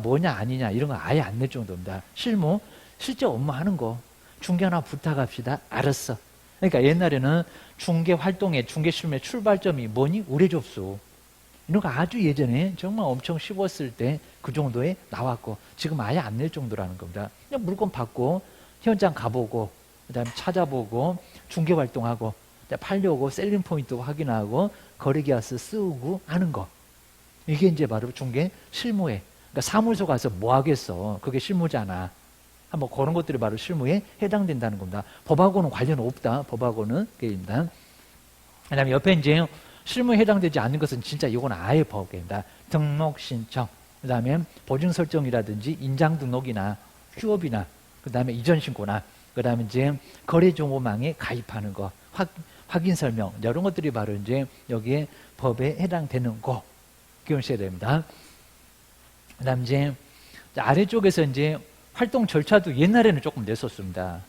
뭐냐 아니냐 이런 거 아예 안 낼 정도입니다. 실무, 실제 업무하는 거 중개 하나 부탁합시다. 알았어. 그러니까 옛날에는 중개 활동의 중개 실무의 출발점이 뭐니? 의뢰 접수. 이런 거 아주 예전에 정말 엄청 쉬웠을 때 그 정도에 나왔고 지금 아예 안 낼 정도라는 겁니다. 그냥 물건 받고 현장 가보고 그다음에 찾아보고 중개 활동하고 팔려고 셀링 포인트 확인하고 거래계약서 쓰고 하는 거. 이게 이제 바로 중개 실무에. 그러니까 사무소 가서 뭐 하겠어. 그게 실무잖아. 한번 그런 것들이 바로 실무에 해당된다는 겁니다. 법하고는 관련 없다. 법하고는 그입니다. 그다음에 옆에 이제 실무에 해당되지 않는 것은 진짜 이건 아예 법입니다. 등록 신청, 그다음에 보증 설정이라든지 인장 등록이나 휴업이나 그다음에 이전 신고나 그다음에 이제 거래 정보망에 가입하는 거, 확인 설명 이런 것들이 바로 이제 여기에 법에 해당되는 거 기억하셔야 됩니다. 그다음 이제 아래쪽에서 이제 활동 절차도 옛날에는 조금 냈었습니다.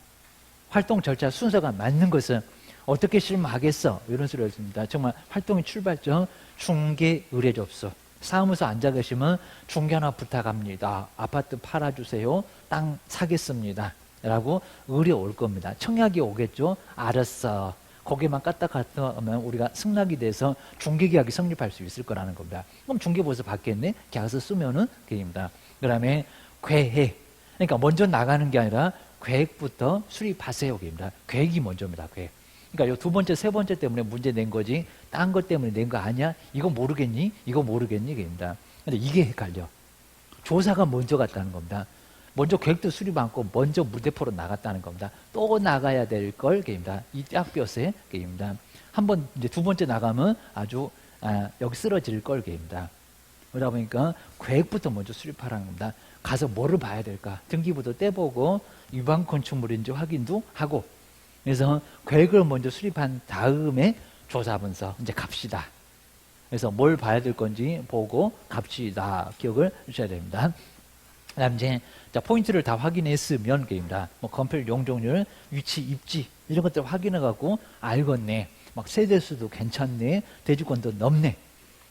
활동 절차 순서가 맞는 것은 어떻게 실무하겠어? 이런 소리였습니다. 정말 활동의 출발점, 중개 의뢰 접수. 사무소 앉아 계시면 중개 하나 부탁합니다. 아파트 팔아주세요. 땅 사겠습니다. 라고 의뢰 올 겁니다. 청약이 오겠죠? 알았어. 거기만 까딱하면 우리가 승낙이 돼서 중개계약이 성립할 수 있을 거라는 겁니다. 그럼 중개보고서 받겠네? 계약서 쓰면은 그입니다. 그 다음에 계획. 그러니까 먼저 나가는 게 아니라 계획부터 수립하세요. 그입니다. 계획이 먼저입니다. 계획. 그러니까 요 두 번째, 세 번째 때문에 문제 낸 거지, 딴 것 때문에 낸 거 아니야? 이거 모르겠니? 이거 모르겠니? 그입니다. 근데 이게 헷갈려. 조사가 먼저 갔다는 겁니다. 먼저 계획도 수립 않고 먼저 무대포로 나갔다는 겁니다. 또 나가야 될 걸, 그입니다. 이 짝볕에, 그입니다. 한번 이제 두 번째 나가면 아주 여기 쓰러질 걸, 그입니다. 그러다 보니까 계획부터 먼저 수립하라는 겁니다. 가서 뭐를 봐야 될까? 등기부도 떼보고 위반 건축물인지 확인도 하고. 그래서 계획을 먼저 수립한 다음에 조사 분석 이제 갑시다. 그래서 뭘 봐야 될 건지 보고 갑시다. 기억을 주셔야 됩니다. 그다음 이제 포인트를 다 확인했으면 게임이다. 뭐 건폐율, 용적률, 위치, 입지 이런 것들 확인해 갖고 알겠네. 막 세대수도 괜찮네. 대지권도 넘네.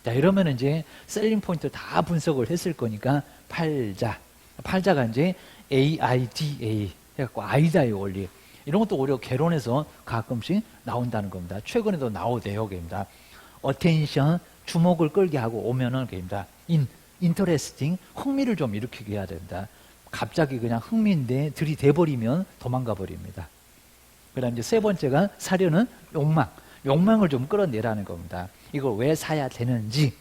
자, 이러면 이제 셀링 포인트 다 분석을 했을 거니까 팔자가 이제 AIDA 해갖고 아이다의 원리. 이런 것도 오히려 개론에서 가끔씩 나온다는 겁니다. 최근에도 나오대요. 게임이다. attention, 주목을 끌게 하고 오면은 게임이다. interesting, 흥미를 좀 일으키게 해야 됩니다. 갑자기 그냥 흥미인데 들이대버리면 도망가 버립니다. 그 다음 이제 세 번째가 사려는 욕망을 좀 끌어내라는 겁니다. 이걸 왜 사야 되는지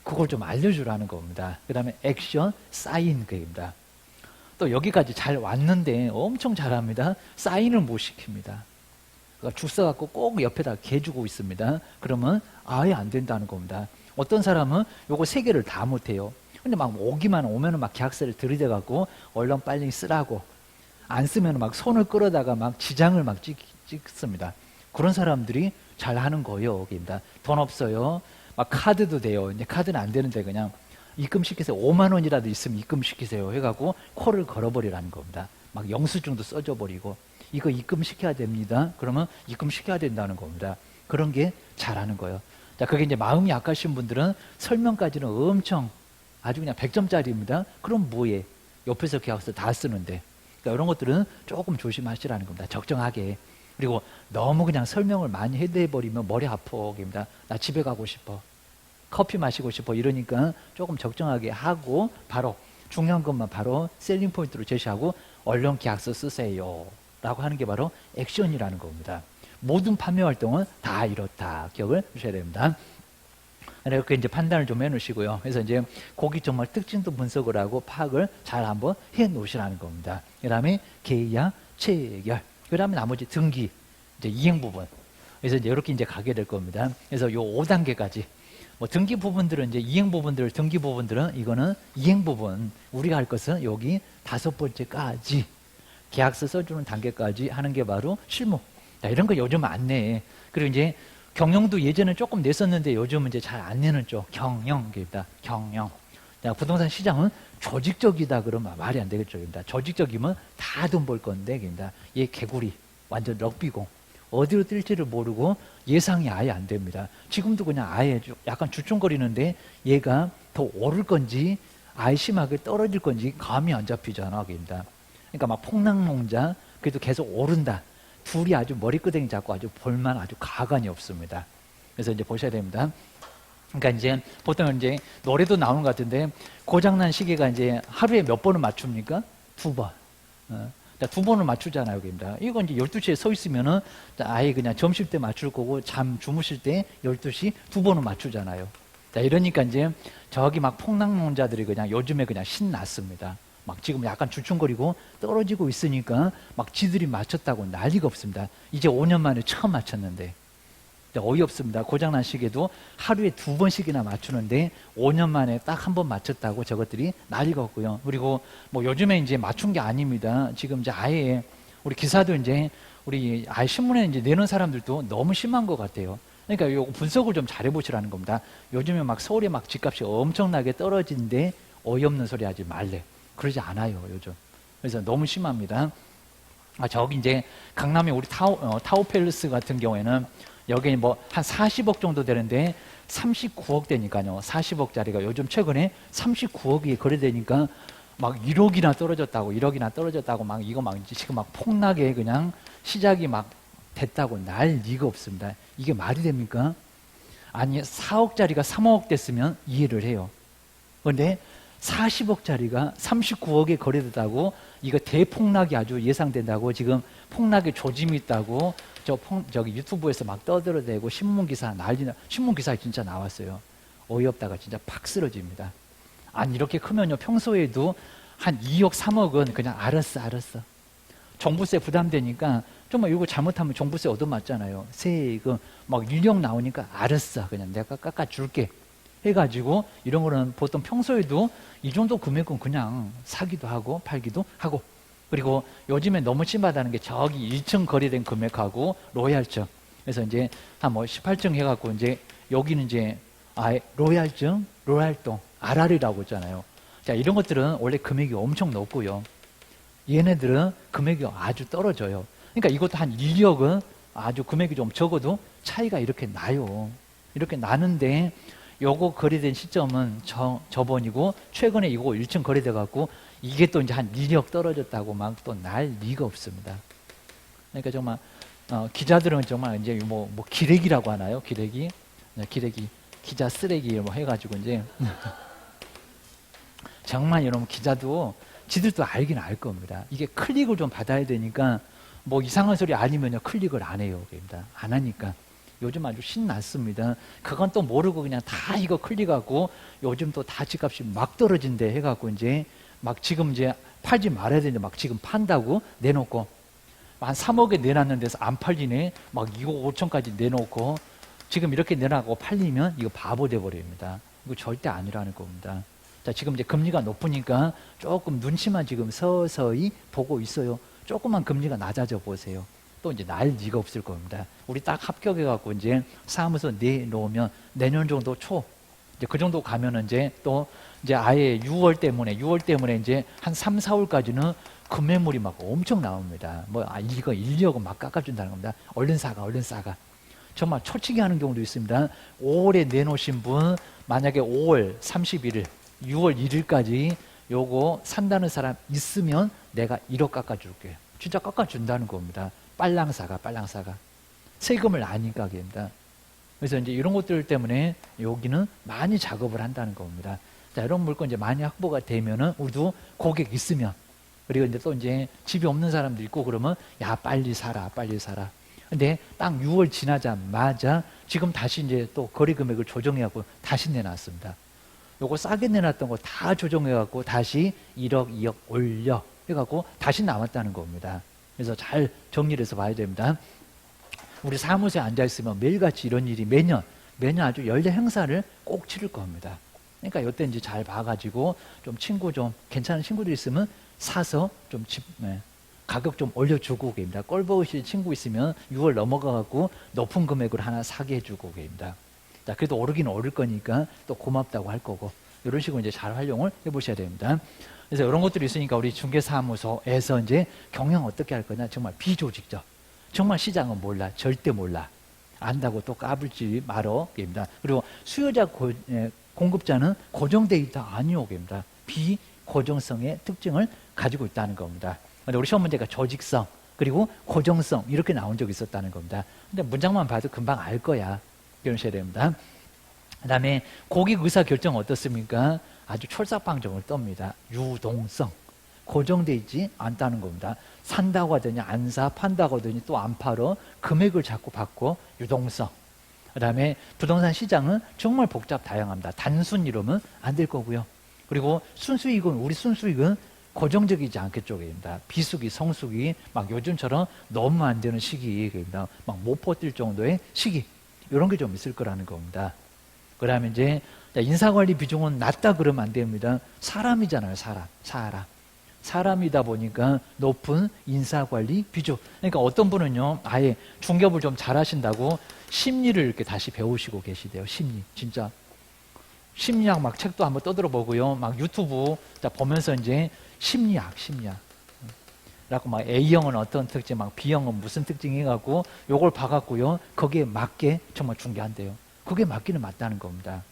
그걸 좀 알려주라는 겁니다. 그 다음에 액션, 사인 그입니다. 또 여기까지 잘 왔는데 엄청 잘합니다. 사인을 못 시킵니다. 그러니까 줄 서갖고 꼭 옆에다 개 주고 있습니다. 그러면 아예 안 된다는 겁니다. 어떤 사람은 요거 세 개를 다 못해요. 근데 막 오면은 막 계약서를 들이대갖고 얼른 빨리 쓰라고. 안 쓰면 막 손을 끌어다가 막 지장을 막 찍습니다. 그런 사람들이 잘 하는 거예요. 여기입니다. 돈 없어요. 막 카드도 돼요. 이제 카드는 안 되는데 그냥 입금시키세요. 5만 원이라도 있으면 입금시키세요. 해갖고 콜을 걸어버리라는 겁니다. 막 영수증도 써줘 버리고 이거 입금시켜야 됩니다. 그러면 입금시켜야 된다는 겁니다. 그런 게 잘하는 거예요. 자, 그게 이제 마음이 약하신 분들은 설명까지는 엄청 아주 그냥 100점짜리입니다. 그럼 뭐해? 옆에서 계약서 다 쓰는데. 그러니까 이런 것들은 조금 조심하시라는 겁니다. 적정하게. 그리고 너무 그냥 설명을 많이 해대버리면 머리 아프입니다. 나 집에 가고 싶어. 커피 마시고 싶어. 이러니까 조금 적정하게 하고 바로 중요한 것만 바로 셀링 포인트로 제시하고 얼른 계약서 쓰세요. 라고 하는 게 바로 액션이라는 겁니다. 모든 판매 활동은 다 이렇다. 기억을 주셔야 됩니다. 이렇게 이제 판단을 좀 해놓으시고요. 그래서 이제 거기 정말 특징도 분석을 하고 파악을 잘 한번 해 놓으시라는 겁니다. 그 다음에 계약, 체결. 그 다음에 나머지 등기, 이제 이행 부분. 그래서 이제 이렇게 이제 가게 될 겁니다. 그래서 요 5단계까지. 뭐 등기 부분들은 이제 이행 부분들, 등기 부분들은 이거는 이행 부분. 우리가 할 것은 여기 5번째까지. 계약서 써주는 단계까지 하는 게 바로 실무. 자, 이런 거 요즘 안 내. 그리고 이제 경영도 예전에 조금 냈었는데 요즘은 이제 잘 안 내는 쪽. 경영입니다. 경영. 자, 부동산 시장은 조직적이다 그러면 말이 안 되겠죠. 조직적이면 다 돈 벌 건데, 입니다. 얘 개구리. 완전 럭비공. 어디로 뛸지를 모르고 예상이 아예 안 됩니다. 지금도 그냥 아예 약간 주춤거리는데 얘가 더 오를 건지 아예 심하게 떨어질 건지 감이 안 잡히잖아. 그러니까 막 폭락농자 그래도 계속 오른다. 둘이 아주 머리끄댕이 잡고 아주 볼만 아주 가관이 없습니다. 그래서 이제 보셔야 됩니다. 그러니까 이제 보통 이제 노래도 나오는 것 같은데 고장난 시계가 이제 하루에 몇 번을 맞춥니까? 2번. 두 번을 맞추잖아요. 그러니까 이건 이제 12시에 서 있으면은 아예 그냥 점심 때 맞출 거고 주무실 때 12시 2번을 맞추잖아요. 자, 이러니까 이제 저기 막 폭락농자들이 그냥 요즘에 그냥 신났습니다. 막 지금 약간 주춤거리고 떨어지고 있으니까 막 지들이 맞췄다고 난리가 없습니다. 이제 5년 만에 처음 맞췄는데. 어이없습니다. 고장난 시계도 하루에 2번씩이나 맞추는데 5년 만에 딱 한 번 맞췄다고 저것들이 난리가 없고요. 그리고 뭐 요즘에 이제 맞춘 게 아닙니다. 지금 이제 아예 우리 기사도 이제 우리 아예 신문에 이제 내는 사람들도 너무 심한 것 같아요. 그러니까 요 분석을 좀 잘해보시라는 겁니다. 요즘에 막 서울에 막 집값이 엄청나게 떨어진데 어이없는 소리 하지 말래. 그러지 않아요, 요즘. 그래서 너무 심합니다. 저기 이제 강남에 우리 타워팰리스 같은 경우에는 여기 뭐 한 40억 정도 되는데 39억 되니까요. 40억짜리가 요즘 최근에 39억이 거래되니까 막 1억이나 떨어졌다고 1억이나 떨어졌다고 막 이거 막 지금 막 폭락에 그냥 시작이 막 됐다고 난리가 없습니다. 이게 말이 됩니까? 아니 4억짜리가 3억 됐으면 이해를 해요. 그런데 40억짜리가 39억에 거래됐다고 이거 대폭락이 아주 예상된다고 지금 폭락의 조짐이 있다고 저기 유튜브에서 막 떠들어대고 신문기사 난리나 신문기사에 진짜 나왔어요. 어이없다가 진짜 팍 쓰러집니다. 아니 이렇게 크면요 평소에도 한 2억 3억은 그냥 알았어 정부세 부담되니까 정말 이거 잘못하면 정부세 얻어맞잖아요. 세금 막 1억 나오니까 알았어 그냥 내가 깎아줄게 해가지고 이런 거는 보통 평소에도 이 정도 금액은 그냥 사기도 하고 팔기도 하고 그리고 요즘에 너무 심하다는 게 저기 1층 거래된 금액하고 로얄층 그래서 이제 한 뭐 18층 해갖고 이제 여기는 이제 로얄층 로얄동 RR이라고 있잖아요. 자 이런 것들은 원래 금액이 엄청 높고요. 얘네들은 금액이 아주 떨어져요. 그러니까 이것도 한 1억은 아주 금액이 좀 적어도 차이가 이렇게 나요. 이렇게 나는데 요거 거래된 시점은 저번이고 최근에 이거 1층 거래돼 갖고 이게 또 이제 한 1억 떨어졌다고 막 또 날 리가 없습니다. 그러니까 정말 기자들은 정말 이제 뭐 기레기라고 하나요? 기레기 기자 쓰레기 뭐 해가지고 이제 정말 여러분 기자도 지들도 알긴 알 겁니다. 이게 클릭을 좀 받아야 되니까 뭐 이상한 소리 아니면요 클릭을 안 해요. 그러니까 안 하니까. 요즘 아주 신났습니다. 그건 또 모르고 그냥 다 이거 클릭하고 요즘 또 다 집값이 막 떨어진대 해갖고 이제 막 지금 이제 팔지 말아야 되는데 막 지금 판다고 내놓고 한 3억에 내놨는 데서 안 팔리네 막 2억 5천까지 내놓고 지금 이렇게 내놔고 팔리면 이거 바보 돼버립니다. 이거 절대 아니라는 겁니다. 자 지금 이제 금리가 높으니까 조금 눈치만 지금 서서히 보고 있어요. 조금만 금리가 낮아져 보세요. 또 이제 날 리가 없을 겁니다. 우리 딱 합격해갖고 이제 사무소 내놓으면 내년 정도 초, 이제 그 정도 가면은 이제 또 이제 아예 6월 때문에 이제 한 3, 4월까지는 급매물이 막 엄청 나옵니다. 뭐, 이거 1억은 막 깎아준다는 겁니다. 얼른 사가. 정말 초치기 하는 경우도 있습니다. 5월에 내놓으신 분, 만약에 5월 31일, 6월 1일까지 요거 산다는 사람 있으면 내가 1억 깎아줄게. 진짜 깎아준다는 겁니다. 빨랑 사가. 세금을 아니까 합니다. 그래서 이제 이런 것들 때문에 여기는 많이 작업을 한다는 겁니다. 자, 이런 물건 이제 많이 확보가 되면은 우리도 고객 있으면 그리고 이제 또 이제 집이 없는 사람도 있고 그러면 야, 빨리 사라. 근데 딱 6월 지나자마자 지금 다시 이제 또 거래 금액을 조정해갖고 다시 내놨습니다. 요거 싸게 내놨던 거 다 조정해갖고 다시 1억, 2억 올려 해갖고 다시 나왔다는 겁니다. 그래서 잘 정리를 해서 봐야 됩니다. 우리 사무소에 앉아있으면 매일같이 이런 일이 매년 아주 연례 행사를 꼭 치를 겁니다. 그러니까 이때 이제 잘 봐가지고 좀 괜찮은 친구들 있으면 사서 좀 가격 좀 올려주고 계십니다. 꼴보기 친구 있으면 6월 넘어가갖고 높은 금액으로 하나 사게 해주고 계십니다. 자, 그래도 오르긴 오를 거니까 또 고맙다고 할 거고 이런 식으로 이제 잘 활용을 해보셔야 됩니다. 그래서 이런 것들이 있으니까 우리 중개사무소에서 이제 경영 어떻게 할 거냐 정말 비조직적. 정말 시장은 몰라. 절대 몰라. 안다고 또 까불지 말어. 입니다. 그리고 수요자 공급자는 고정돼 있다. 아니오. 입니다. 비고정성의 특징을 가지고 있다는 겁니다. 근데 우리 시험 문제가 조직성 그리고 고정성 이렇게 나온 적이 있었다는 겁니다. 근데 문장만 봐도 금방 알 거야. 이러셔야 됩니다. 그 다음에 고객 의사결정 어떻습니까? 아주 촐싹방정을 떱니다. 유동성. 고정되어 있지 않다는 겁니다. 산다고 하더니 안 사, 판다고 하더니 또 안 팔어. 금액을 자꾸 받고 유동성. 그 다음에 부동산 시장은 정말 복잡 다양합니다. 단순 이러면 안 될 거고요. 그리고 순수익은 우리 순수익은 고정적이지 않겠죠. 비수기, 성수기 막 요즘처럼 너무 안 되는 시기 막 못 버틸 정도의 시기 이런 게 좀 있을 거라는 겁니다. 그 다음에 이제 인사관리 비중은 낮다 그러면 안 됩니다. 사람이잖아요. 사람이다 보니까 높은 인사관리 비중. 그러니까 어떤 분은요, 아예 중개업을 좀 잘하신다고 심리를 이렇게 다시 배우시고 계시대요. 심리. 진짜. 심리학 막 책도 한번 떠들어 보고요. 막 유튜브 보면서 이제 심리학. 라고 막 A형은 어떤 특징, 막 B형은 무슨 특징 해갖고 요걸 봐갖고요. 거기에 맞게 정말 중개한대요. 그게 맞기는 맞다는 겁니다.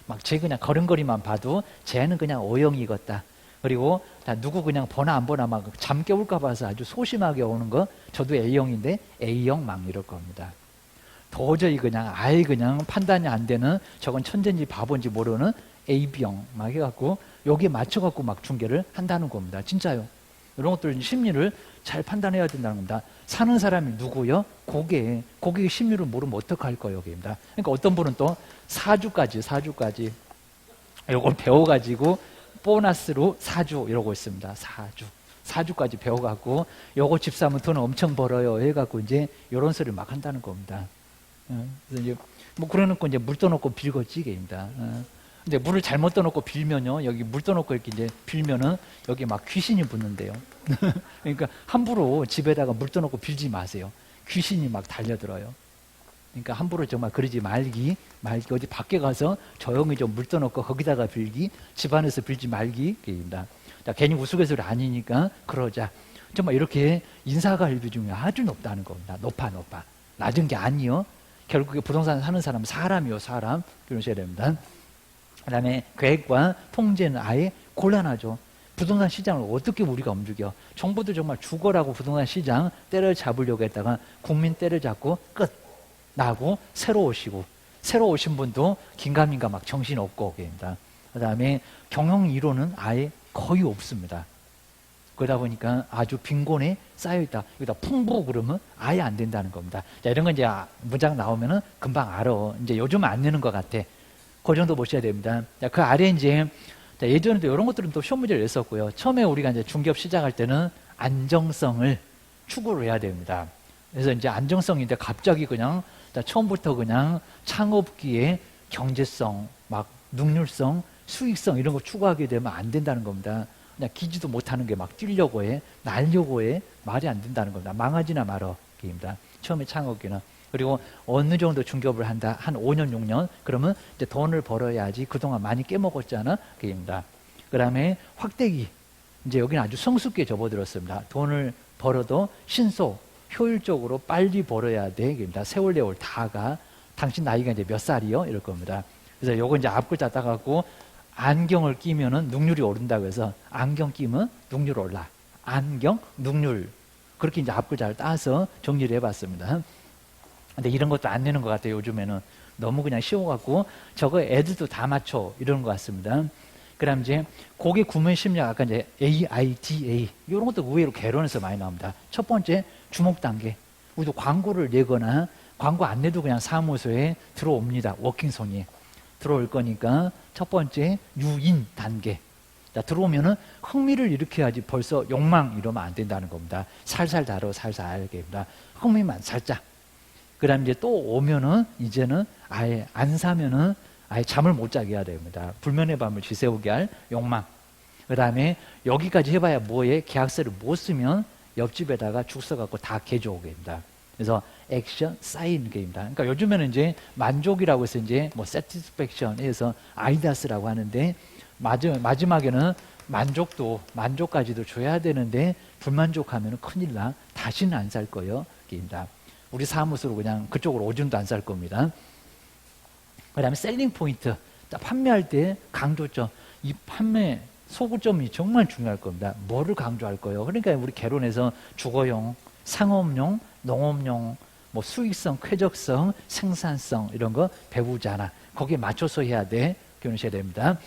막 쟤 그냥 걸음걸이만 봐도 쟤는 그냥 O형이겠다. 그리고 다 누구 그냥 보나 안 보나 막 잠 깨울까 봐서 아주 소심하게 오는 거 저도 A형인데 A형 막 이럴 겁니다. 도저히 그냥 아예 그냥 판단이 안 되는 저건 천재인지 바본지 모르는 AB형 막 해갖고 여기에 맞춰갖고 막 중개를 한다는 겁니다. 진짜요. 이런 것들 심리를 잘 판단해야 된다는 겁니다. 사는 사람이 누구요? 고객의 심리를 모르면 어떡할 거예요? 그러니까 어떤 분은 또 사주까지 이걸 배워가지고 보너스로 사주 이러고 있습니다. 사주까지 배워갖고 요거 집 사면 돈 엄청 벌어요 해갖고 이제 이런 소리를 막 한다는 겁니다. 그래서 이제 뭐 그러놓고 이제 물 떠놓고 빌겠지 게입니다. 근데 물을 잘못 떠놓고 빌면요, 여기 물 떠놓고 이렇게 이제 빌면은 여기 막 귀신이 붙는데요. 그러니까 함부로 집에다가 물 떠놓고 빌지 마세요. 귀신이 막 달려들어요. 그러니까 함부로 정말 그러지 말기 어디 밖에 가서 조용히 좀 물 떠놓고 거기다가 빌기, 집안에서 빌지 말기입니다. 괜히 우스갯소리 아니니까 그러자. 정말 이렇게 인사관리 비중이 아주 높다는 겁니다. 높아. 낮은 게 아니요. 결국에 부동산 사는 사람은 사람이요, 사람. 그러셔야 됩니다. 그 다음에 계획과 통제는 아예 곤란하죠. 부동산 시장을 어떻게 우리가 움직여? 정부도 정말 죽어라고 부동산 시장 때려잡으려고 했다가 국민 때려잡고 끝 나고 새로 오신 분도 긴가민가 막 정신없고 그럽니다. 그 다음에 경영 이론은 아예 거의 없습니다. 그러다 보니까 아주 빈곤에 쌓여있다. 여기다 풍부 그러면 아예 안 된다는 겁니다. 자, 이런 건 이제 문장 나오면은 금방 알아. 이제 요즘은 안 내는 것 같아. 그 정도 보셔야 됩니다. 자, 그 아래 이제 예전에도 이런 것들은 또 시험 문제를 냈었고요. 처음에 우리가 이제 중개업 시작할 때는 안정성을 추구를 해야 됩니다. 그래서 이제 안정성인데 갑자기 그냥 처음부터 그냥 창업기에 경제성, 막 능률성, 수익성 이런 거 추구하게 되면 안 된다는 겁니다. 그냥 기지도 못하는 게 막 뛰려고 해, 날려고 해, 말이 안 된다는 겁니다. 망하지나 말어, 입니다. 처음에 창업기는. 그리고 어느 정도 중개업을 한다, 한 5년, 6년, 그러면 이제 돈을 벌어야지 그동안 많이 깨먹었잖아, 그입니다. 그 다음에 확대기. 이제 여기는 아주 성숙기에 접어들었습니다. 돈을 벌어도 신속, 효율적으로 빨리 벌어야 돼, 그입니다. 세월내월 다가. 당신 나이가 이제 몇 살이요? 이럴 겁니다. 그래서 요거 이제 앞글자 따갖고 안경을 끼면은 능률이 오른다고 해서 안경 끼면 능률 올라. 안경, 능률. 그렇게 이제 앞글자를 따서 정리를 해봤습니다. 근데 이런 것도 안 내는 것 같아요, 요즘에는. 너무 그냥 쉬워갖고 저거 애들도 다 맞춰. 이러는 것 같습니다. 그 다음 이제 고객 구매 심리학, 아까 이제 AIDA. 이런 것도 의외로 개론에서 많이 나옵니다. 첫 번째, 주목 단계. 우리도 광고를 내거나 광고 안 내도 그냥 사무소에 들어옵니다. 워킹손이. 들어올 거니까 첫 번째, 유인 단계. 자, 들어오면은 흥미를 일으켜야지 벌써 욕망 이러면 안 된다는 겁니다. 살살 다뤄, 살살. 이렇게입니다. 흥미만 살짝. 그 다음에 이제 또 오면은 이제는 아예 안 사면은 아예 잠을 못 자게 해야 됩니다. 불면의 밤을 지새우게 할 욕망. 그 다음에 여기까지 해봐야 뭐해? 계약서를 못 쓰면 옆집에다가 죽 써갖고 다 개조오게 됩니다. 그래서 액션, 사인 게임이다. 그러니까 요즘에는 이제 만족이라고 해서 이제 뭐 satisfaction 해서 아이다스라고 하는데 마지막에는 만족까지도 줘야 되는데 불만족하면 큰일 나. 다시는 안 살 거예요. 게임이다. 우리 사무소로 그냥 그쪽으로 오줌도 안 쌀 겁니다. 그 다음에 셀링 포인트. 판매할 때 강조점. 이 판매 소구점이 정말 중요할 겁니다. 뭐를 강조할 거예요? 그러니까 우리 개론에서 주거용, 상업용, 농업용, 뭐 수익성, 쾌적성, 생산성 이런 거 배우잖아. 거기에 맞춰서 해야 돼. 교훈하셔야 됩니다.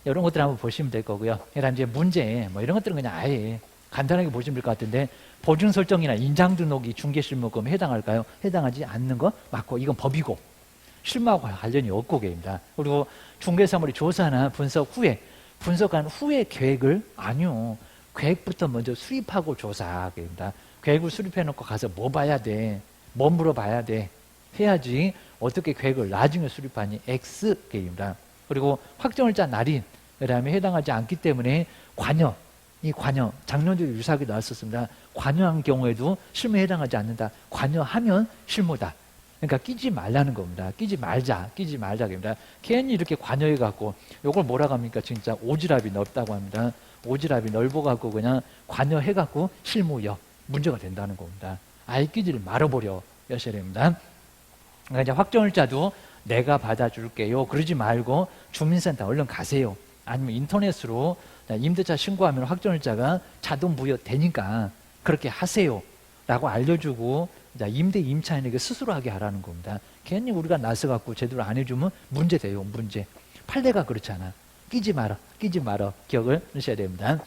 이런 것들 한번 보시면 될 거고요. 그러니까 이제 문제 뭐 이런 것들은 그냥 아예 간단하게 보시면 될 것 같은데 보증 설정이나 인장 등록이 중개 실무금에 해당할까요? 해당하지 않는 거 맞고 이건 법이고 실무하고 관련이 없고 계입니다. 그리고 중개사물이 조사나 분석 후에 분석한 후에 계획을 아니요. 계획부터 먼저 수립하고 조사입니다. 계획을 수립해 놓고 가서 뭐 봐야 돼? 뭐 물어봐야 돼? 해야지 어떻게 계획을 나중에 수립하니? X계입니다. 그리고 확정일자 날인 그다음에 해당하지 않기 때문에 관여 이 관여 작년에도 유사하게 나왔었습니다. 관여한 경우에도 실무에 해당하지 않는다. 관여하면 실무다. 그러니까 끼지 말라는 겁니다. 끼지 말자입니다. 괜히 이렇게 관여해 갖고 이걸 뭐라고 합니까? 진짜 오지랖이 넓다고 합니다. 오지랖이 넓어 갖고 그냥 관여해 갖고 실무여 문제가 된다는 겁니다. 아예 끼지를 말아버려 여셔야 됩니다. 그러니까 이제 확정일자도 내가 받아줄게요. 그러지 말고 주민센터 얼른 가세요. 아니면 인터넷으로 임대차 신고하면 확정일자가 자동 부여되니까 그렇게 하세요. 라고 알려주고 임대 임차인에게 스스로 하게 하라는 겁니다. 괜히 우리가 나서갖고 제대로 안 해주면 문제 돼요. 문제. 판례가 그렇잖아. 끼지 말아. 기억을 하셔야 됩니다.